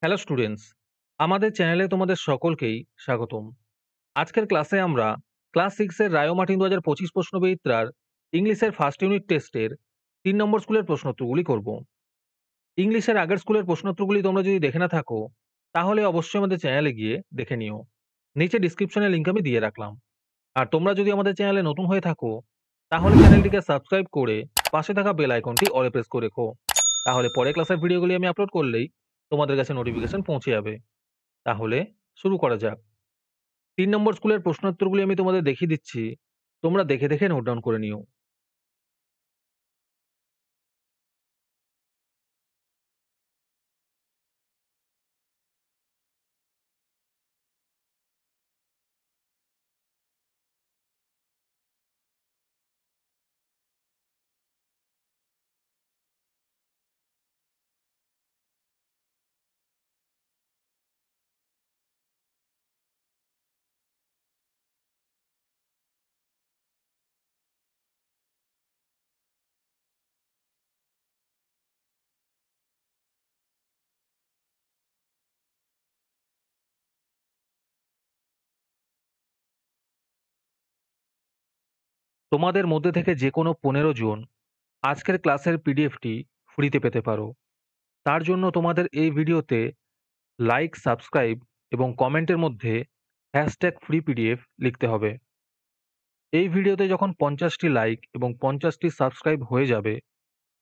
Hello students, আমাদের চ্যানেলে তোমাদের সকলকেই স্বাগতম। আজকের ক্লাসে আমরা ক্লাস 6 এর রায়ো মার্টিন 2025 প্রশ্নবিচিত্রার ইংলিশের ফার্স্ট ইউনিট টেস্টের 3 নম্বর স্কুলের প্রশ্নোত্তরগুলি করব। ইংলিশের আগের স্কুলের প্রশ্নোত্তরগুলি তোমরা যদি দেখে না থাকো, তাহলে অবশ্যই আমাদের চ্যানেলে গিয়ে দেখে নিও। নিচে ডিসক্রিপশনে লিংক আমি দিয়ে রাখলাম। আর তোমরা যদি আমাদের চ্যানেলে নতুন হয়ে থাকো, তাহলে চ্যানেলটিকে সাবস্ক্রাইব করে পাশে থাকা বেল আইকনটি অলে প্রেস করে রেখো। তাহলে পরে ক্লাসের ভিডিওগুলি আমি আপলোড করলেই তোমাদের কাছে নোটিফিকেশন পৌঁছে যাবে। তাহলে শুরু করা যাক। ৩ নম্বর স্কুলের প্রশ্নোত্তরগুলি আমি তোমাদের দেখিয়ে দিচ্ছি। তোমরা দেখে, দেখে নোট ডাউন করে নিও। তোমাদের মধ্যে থেকে যেকোনো ১৫ জন আজকের ক্লাসের পিডিএফটি ফ্রিতে পেতে পারো। তার জন্য তোমাদের এই ভিডিওতে লাইক, সাবস্ক্রাইব এবং কমেন্টের মধ্যে #FreePDF লিখতে হবে। এই ভিডিওতে যখন ৫০টি লাইক এবং ৫০টি সাবস্ক্রাইব হয়ে যাবে,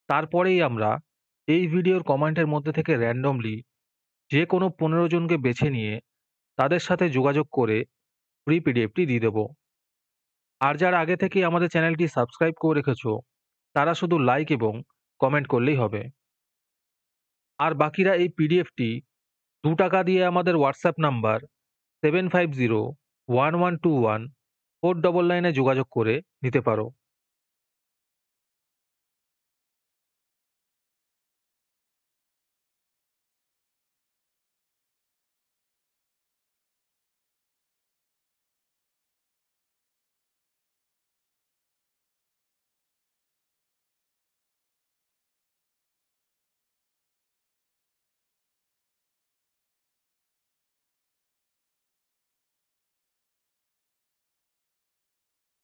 তারপরেই আমরা এই ভিডিওর কমেন্টের মধ্যে থেকে র‍্যান্ডমলি যেকোনো ১৫ জনকে বেছে নিয়ে তাদের সাথে যোগাযোগ করে ফ্রি পিডিএফটি দিয়ে দেব। আর যারা আগে থেকেই আমাদের চ্যানেলটি সাবস্ক্রাইব করে রেখেছো, তারা শুধু লাইক এবং কমেন্ট করলেই হবে। আর বাকিরা এই পিডিএফটি ৳২ দিয়ে আমাদের হোয়াটসঅ্যাপ নাম্বার 7501121499 এ যোগাযোগ করে নিতে পারো।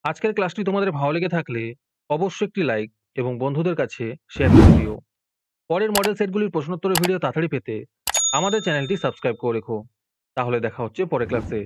আজকের ক্লাসটি তোমাদের ভালো লেগে থাকলে অবশ্যই একটি লাইক এবং বন্ধুদের কাছে শেয়ার করে দিও। পরের মডেল সেটগুলির প্রশ্নোত্তরের ভিডিও তাড়াতাড়ি পেতে আমাদের চ্যানেলটি সাবস্ক্রাইব করে রেখো। তাহলে দেখা হচ্ছে পরের ক্লাসে।